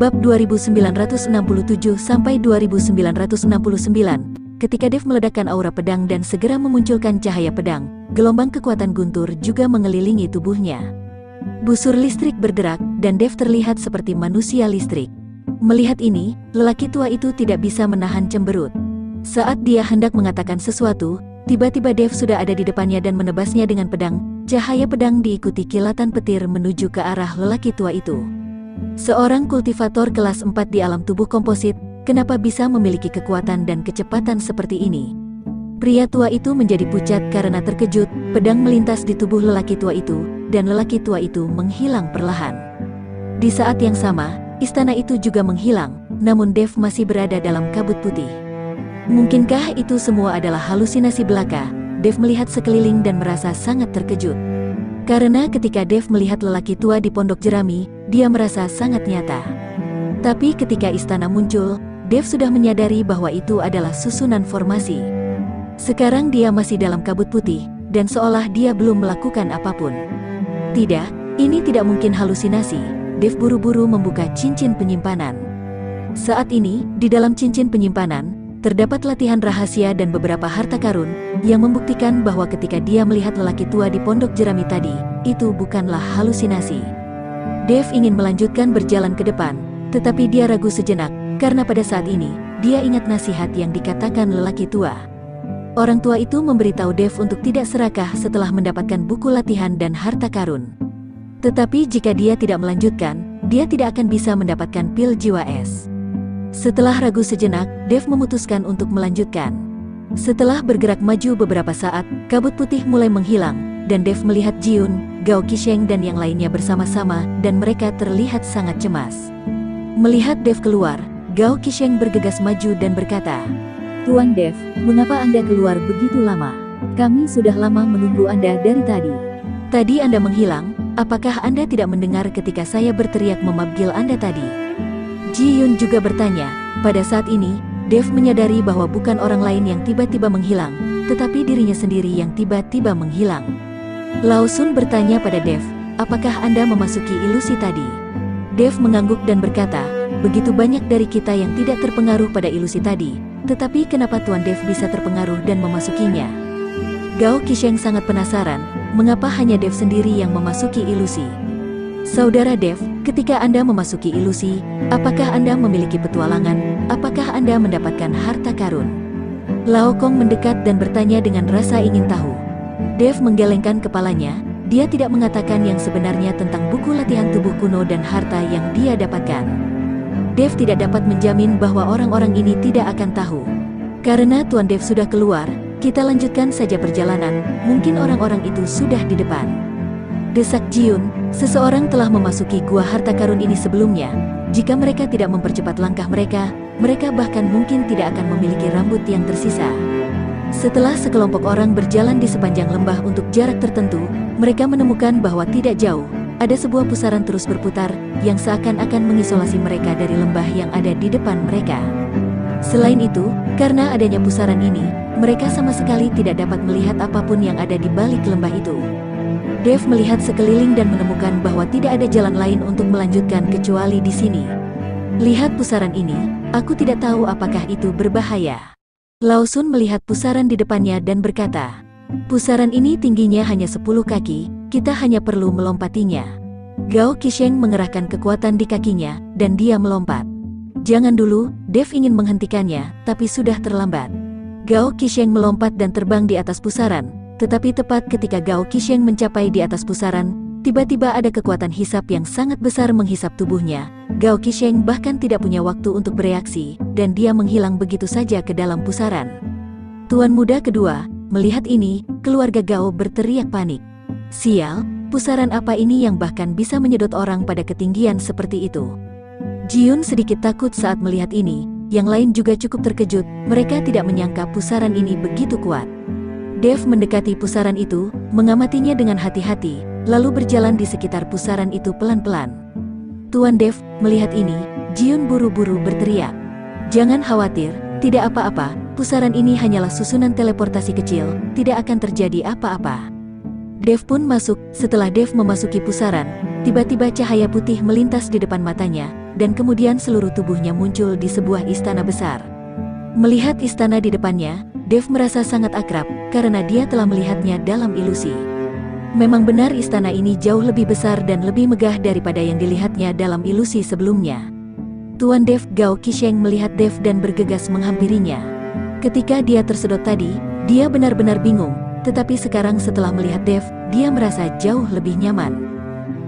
Bab 2967-2969. Ketika Dev meledakkan aura pedang dan segera memunculkan cahaya pedang, gelombang kekuatan guntur juga mengelilingi tubuhnya. Busur listrik berderak, dan Dev terlihat seperti manusia listrik. Melihat ini, lelaki tua itu tidak bisa menahan cemberut. Saat dia hendak mengatakan sesuatu, tiba-tiba Dev sudah ada di depannya dan menebasnya dengan pedang. Cahaya pedang diikuti kilatan petir menuju ke arah lelaki tua itu. Seorang kultivator kelas 4 di alam tubuh komposit, kenapa bisa memiliki kekuatan dan kecepatan seperti ini? Pria tua itu menjadi pucat karena terkejut. Pedang melintas di tubuh lelaki tua itu, dan lelaki tua itu menghilang perlahan. Di saat yang sama, istana itu juga menghilang, namun Dev masih berada dalam kabut putih. Mungkinkah itu semua adalah halusinasi belaka? Dev melihat sekeliling dan merasa sangat terkejut. Karena ketika Dev melihat lelaki tua di pondok jerami, dia merasa sangat nyata. Tapi ketika istana muncul, Dev sudah menyadari bahwa itu adalah susunan formasi. Sekarang dia masih dalam kabut putih, dan seolah dia belum melakukan apapun. Tidak, ini tidak mungkin halusinasi. Dev buru-buru membuka cincin penyimpanan. Saat ini, di dalam cincin penyimpanan, terdapat latihan rahasia dan beberapa harta karun, yang membuktikan bahwa ketika dia melihat lelaki tua di pondok jerami tadi, itu bukanlah halusinasi. Dev ingin melanjutkan berjalan ke depan, tetapi dia ragu sejenak, karena pada saat ini, dia ingat nasihat yang dikatakan lelaki tua. Orang tua itu memberitahu Dev untuk tidak serakah setelah mendapatkan buku latihan dan harta karun. Tetapi jika dia tidak melanjutkan, dia tidak akan bisa mendapatkan pil jiwa es. Setelah ragu sejenak, Dev memutuskan untuk melanjutkan. Setelah bergerak maju beberapa saat, kabut putih mulai menghilang, dan Dev melihat Jiun, Gao Qisheng dan yang lainnya bersama-sama, dan mereka terlihat sangat cemas. Melihat Dev keluar, Gao Qisheng bergegas maju dan berkata, "Tuan Dev, mengapa Anda keluar begitu lama? Kami sudah lama menunggu Anda dari tadi." "Tadi Anda menghilang, apakah Anda tidak mendengar ketika saya berteriak memanggil Anda tadi?" Ji Yun juga bertanya. Pada saat ini, Dev menyadari bahwa bukan orang lain yang tiba-tiba menghilang, tetapi dirinya sendiri yang tiba-tiba menghilang. Lao Sun bertanya pada Dev, "Apakah Anda memasuki ilusi tadi?" Dev mengangguk dan berkata, "Begitu banyak dari kita yang tidak terpengaruh pada ilusi tadi, tetapi kenapa Tuan Dev bisa terpengaruh dan memasukinya?" Gao Qisheng sangat penasaran, mengapa hanya Dev sendiri yang memasuki ilusi. "Saudara Dev, ketika Anda memasuki ilusi, apakah Anda memiliki petualangan? Apakah Anda mendapatkan harta karun?" Lao Kong mendekat dan bertanya dengan rasa ingin tahu. Dev menggelengkan kepalanya. Dia tidak mengatakan yang sebenarnya tentang buku latihan tubuh kuno dan harta yang dia dapatkan. Dev tidak dapat menjamin bahwa orang-orang ini tidak akan tahu. Karena Tuan Dev sudah keluar, kita lanjutkan saja perjalanan, mungkin orang-orang itu sudah di depan. Desak Jiun, seseorang telah memasuki gua harta karun ini sebelumnya. Jika mereka tidak mempercepat langkah mereka, mereka bahkan mungkin tidak akan memiliki rambut yang tersisa. Setelah sekelompok orang berjalan di sepanjang lembah untuk jarak tertentu, mereka menemukan bahwa tidak jauh, ada sebuah pusaran terus berputar, yang seakan-akan mengisolasi mereka dari lembah yang ada di depan mereka. Selain itu, karena adanya pusaran ini, mereka sama sekali tidak dapat melihat apapun yang ada di balik lembah itu. Dev melihat sekeliling dan menemukan bahwa tidak ada jalan lain untuk melanjutkan kecuali di sini. "Lihat pusaran ini, aku tidak tahu apakah itu berbahaya." Lao Sun melihat pusaran di depannya dan berkata, "Pusaran ini tingginya hanya 10 kaki, kita hanya perlu melompatinya." Gao Qisheng mengerahkan kekuatan di kakinya, dan dia melompat. "Jangan dulu," Dev ingin menghentikannya, tapi sudah terlambat. Gao Qisheng melompat dan terbang di atas pusaran, tetapi tepat ketika Gao Qisheng mencapai di atas pusaran, tiba-tiba ada kekuatan hisap yang sangat besar menghisap tubuhnya. Gao Qisheng bahkan tidak punya waktu untuk bereaksi, dan dia menghilang begitu saja ke dalam pusaran. Tuan muda kedua, melihat ini, keluarga Gao berteriak panik. "Sial, pusaran apa ini yang bahkan bisa menyedot orang pada ketinggian seperti itu?" Jiun sedikit takut saat melihat ini, yang lain juga cukup terkejut, mereka tidak menyangka pusaran ini begitu kuat. Dev mendekati pusaran itu, mengamatinya dengan hati-hati, lalu berjalan di sekitar pusaran itu pelan-pelan. "Tuan Dev," melihat ini, Jiun buru-buru berteriak, "Jangan khawatir, tidak apa-apa, pusaran ini hanyalah susunan teleportasi kecil, tidak akan terjadi apa-apa." Dev pun masuk. Setelah Dev memasuki pusaran, tiba-tiba cahaya putih melintas di depan matanya, dan kemudian seluruh tubuhnya muncul di sebuah istana besar. Melihat istana di depannya, Dev merasa sangat akrab, karena dia telah melihatnya dalam ilusi. Memang benar istana ini jauh lebih besar dan lebih megah daripada yang dilihatnya dalam ilusi sebelumnya. Tuan Dev, Gao Qisheng melihat Dev dan bergegas menghampirinya. Ketika dia tersedot tadi, dia benar-benar bingung, tetapi sekarang setelah melihat Dev, dia merasa jauh lebih nyaman.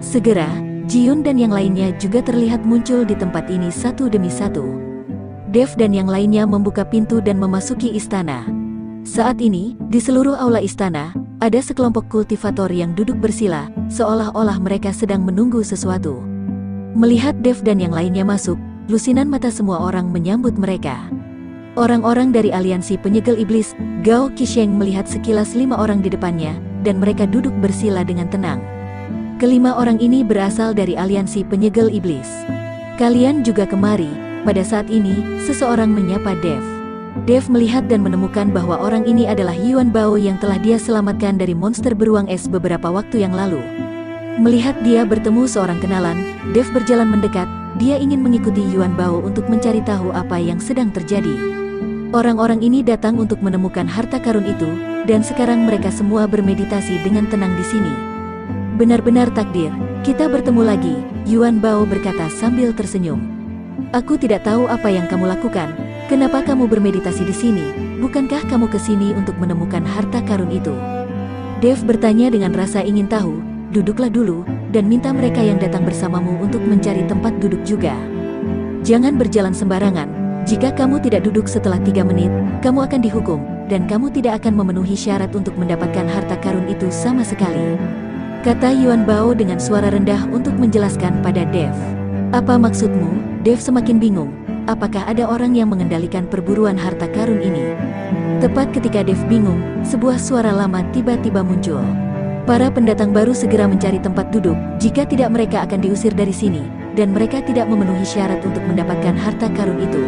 Segera, Ji-yun dan yang lainnya juga terlihat muncul di tempat ini satu demi satu. Dev dan yang lainnya membuka pintu dan memasuki istana. Saat ini, di seluruh aula istana, ada sekelompok kultivator yang duduk bersila, seolah-olah mereka sedang menunggu sesuatu. Melihat Dev dan yang lainnya masuk, lusinan mata semua orang menyambut mereka. Orang-orang dari aliansi penyegel iblis, Gao Qisheng melihat sekilas 5 orang di depannya, dan mereka duduk bersila dengan tenang. Kelima orang ini berasal dari aliansi penyegel iblis. Kalian juga kemari. Pada saat ini, seseorang menyapa Dev. Dev melihat dan menemukan bahwa orang ini adalah Yuan Bao yang telah dia selamatkan dari monster beruang es beberapa waktu yang lalu. Melihat dia bertemu seorang kenalan, Dev berjalan mendekat. Dia ingin mengikuti Yuan Bao untuk mencari tahu apa yang sedang terjadi. Orang-orang ini datang untuk menemukan harta karun itu, dan sekarang mereka semua bermeditasi dengan tenang di sini. Benar-benar takdir, kita bertemu lagi, Yuan Bao berkata sambil tersenyum. Aku tidak tahu apa yang kamu lakukan. Kenapa kamu bermeditasi di sini? Bukankah kamu ke sini untuk menemukan harta karun itu? Dev bertanya dengan rasa ingin tahu. Duduklah dulu, dan minta mereka yang datang bersamamu untuk mencari tempat duduk juga. Jangan berjalan sembarangan. Jika kamu tidak duduk setelah 3 menit, kamu akan dihukum, dan kamu tidak akan memenuhi syarat untuk mendapatkan harta karun itu sama sekali. Kata Yuan Bao dengan suara rendah untuk menjelaskan pada Dev. Apa maksudmu? Dev semakin bingung. Apakah ada orang yang mengendalikan perburuan harta karun ini? Tepat ketika Dev bingung, sebuah suara lama tiba-tiba muncul. Para pendatang baru segera mencari tempat duduk, jika tidak mereka akan diusir dari sini, dan mereka tidak memenuhi syarat untuk mendapatkan harta karun itu.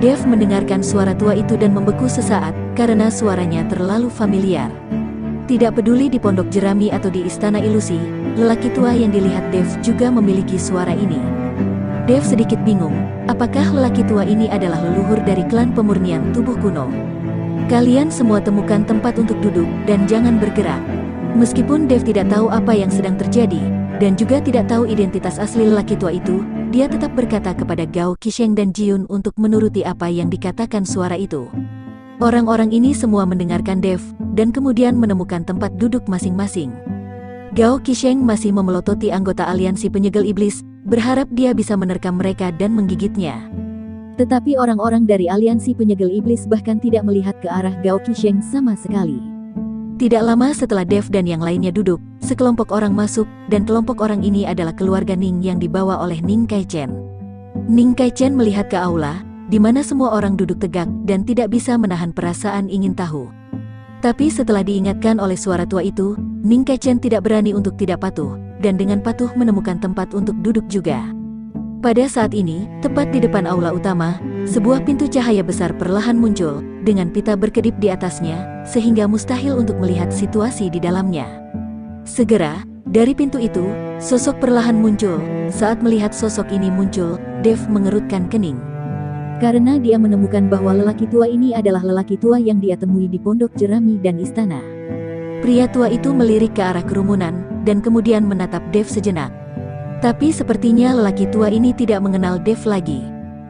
Dev mendengarkan suara tua itu dan membeku sesaat, karena suaranya terlalu familiar. Tidak peduli di pondok jerami atau di istana ilusi, lelaki tua yang dilihat Dev juga memiliki suara ini. Dev sedikit bingung, apakah lelaki tua ini adalah leluhur dari klan pemurnian tubuh kuno? Kalian semua temukan tempat untuk duduk, dan jangan bergerak. Meskipun Dev tidak tahu apa yang sedang terjadi, dan juga tidak tahu identitas asli lelaki tua itu, dia tetap berkata kepada Gao Qisheng dan Ji-yun untuk menuruti apa yang dikatakan suara itu. Orang-orang ini semua mendengarkan Dev, dan kemudian menemukan tempat duduk masing-masing. Gao Qisheng masih memelototi anggota aliansi penyegel iblis, berharap dia bisa menerkam mereka dan menggigitnya. Tetapi orang-orang dari aliansi penyegel iblis bahkan tidak melihat ke arah Gao Qisheng sama sekali. Tidak lama setelah Dev dan yang lainnya duduk, sekelompok orang masuk, dan kelompok orang ini adalah keluarga Ning yang dibawa oleh Ning Kaichen. Ning Kaichen melihat ke aula, di mana semua orang duduk tegak dan tidak bisa menahan perasaan ingin tahu. Tapi setelah diingatkan oleh suara tua itu, Ning Kaichen tidak berani untuk tidak patuh, dan dengan patuh menemukan tempat untuk duduk juga. Pada saat ini, tepat di depan aula utama, sebuah pintu cahaya besar perlahan muncul, dengan pita berkedip di atasnya, sehingga mustahil untuk melihat situasi di dalamnya. Segera, dari pintu itu, sosok perlahan muncul. Saat melihat sosok ini muncul, Dev mengerutkan kening. Karena dia menemukan bahwa lelaki tua ini adalah lelaki tua yang dia temui di pondok jerami dan istana. Pria tua itu melirik ke arah kerumunan, dan kemudian menatap Dev sejenak. Tapi sepertinya lelaki tua ini tidak mengenal Dev lagi.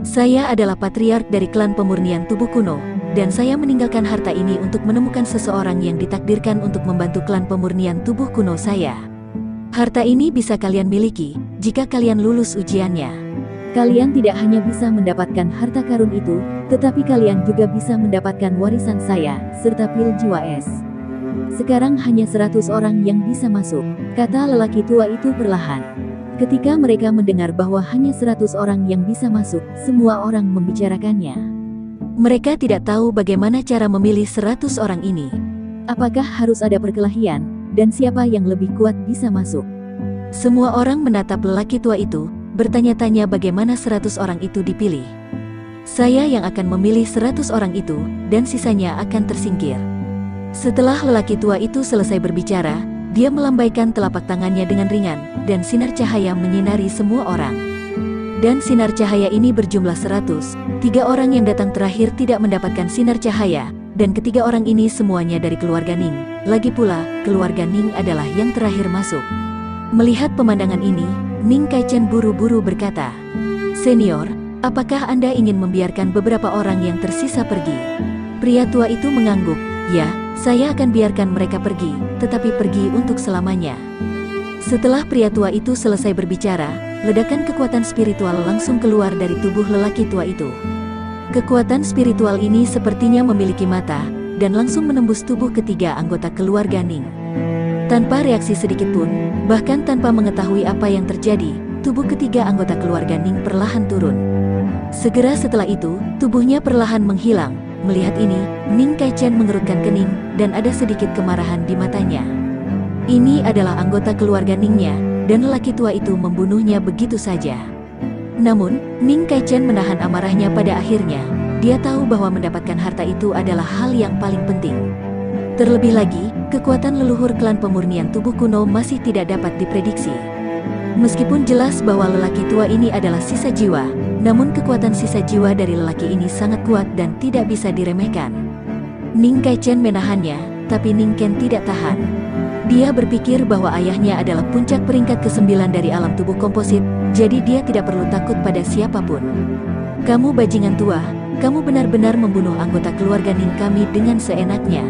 Saya adalah patriark dari klan pemurnian tubuh kuno, dan saya meninggalkan harta ini untuk menemukan seseorang yang ditakdirkan untuk membantu klan pemurnian tubuh kuno saya. Harta ini bisa kalian miliki, jika kalian lulus ujiannya. Kalian tidak hanya bisa mendapatkan harta karun itu, tetapi kalian juga bisa mendapatkan warisan saya, serta pil jiwa es. Sekarang hanya 100 orang yang bisa masuk, kata lelaki tua itu perlahan. Ketika mereka mendengar bahwa hanya 100 orang yang bisa masuk, semua orang membicarakannya. Mereka tidak tahu bagaimana cara memilih 100 orang ini. Apakah harus ada perkelahian, dan siapa yang lebih kuat bisa masuk? Semua orang menatap lelaki tua itu, bertanya-tanya bagaimana 100 orang itu dipilih. Saya yang akan memilih 100 orang itu, dan sisanya akan tersingkir. Setelah lelaki tua itu selesai berbicara, dia melambaikan telapak tangannya dengan ringan, dan sinar cahaya menyinari semua orang. Dan sinar cahaya ini berjumlah 100. 3 orang yang datang terakhir tidak mendapatkan sinar cahaya, dan ketiga orang ini semuanya dari keluarga Ning. Lagi pula, keluarga Ning adalah yang terakhir masuk. Melihat pemandangan ini, Ning Kaichen buru-buru berkata, "Senior, apakah Anda ingin membiarkan beberapa orang yang tersisa pergi?" Pria tua itu mengangguk, "Ya, saya akan biarkan mereka pergi, tetapi pergi untuk selamanya." Setelah pria tua itu selesai berbicara, ledakan kekuatan spiritual langsung keluar dari tubuh lelaki tua itu. Kekuatan spiritual ini sepertinya memiliki mata, dan langsung menembus tubuh ketiga anggota keluarga Ning. Tanpa reaksi sedikit pun, bahkan tanpa mengetahui apa yang terjadi, tubuh ketiga anggota keluarga Ning perlahan turun. Segera setelah itu, tubuhnya perlahan menghilang. Melihat ini, Ning Kaichen mengerutkan kening, dan ada sedikit kemarahan di matanya. Ini adalah anggota keluarga Ningnya, dan lelaki tua itu membunuhnya begitu saja. Namun, Ning Kaichen menahan amarahnya pada akhirnya. Dia tahu bahwa mendapatkan harta itu adalah hal yang paling penting. Terlebih lagi, kekuatan leluhur klan pemurnian tubuh kuno masih tidak dapat diprediksi. Meskipun jelas bahwa lelaki tua ini adalah sisa jiwa, namun kekuatan sisa jiwa dari lelaki ini sangat kuat dan tidak bisa diremehkan. Ning Kaichen menahannya, tapi Ning Ken tidak tahan. Dia berpikir bahwa ayahnya adalah puncak peringkat ke-9 dari alam tubuh komposit, jadi dia tidak perlu takut pada siapapun. "Kamu bajingan tua, kamu benar-benar membunuh anggota keluarga Ning kami dengan seenaknya.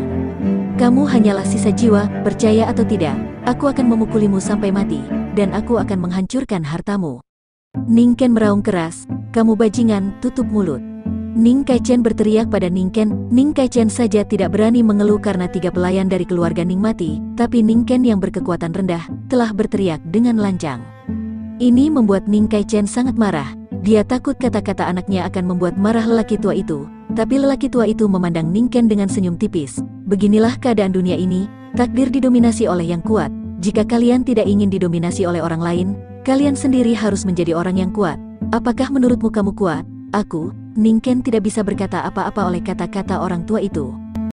Kamu hanyalah sisa jiwa, percaya atau tidak, aku akan memukulimu sampai mati, dan aku akan menghancurkan hartamu." Ning Ken meraung keras, "Kamu bajingan, tutup mulut." Ning Kaichen berteriak pada Ning Ken. Ning Kaichen saja tidak berani mengeluh karena 3 pelayan dari keluarga Ning mati, tapi Ning Ken yang berkekuatan rendah, telah berteriak dengan lancang. Ini membuat Ning Kaichen sangat marah. Dia takut kata-kata anaknya akan membuat marah lelaki tua itu, tapi lelaki tua itu memandang Ning Ken dengan senyum tipis. "Beginilah keadaan dunia ini, takdir didominasi oleh yang kuat. Jika kalian tidak ingin didominasi oleh orang lain, kalian sendiri harus menjadi orang yang kuat. Apakah menurutmu kamu kuat?" "Aku..." Ning Ken tidak bisa berkata apa-apa oleh kata-kata orang tua itu.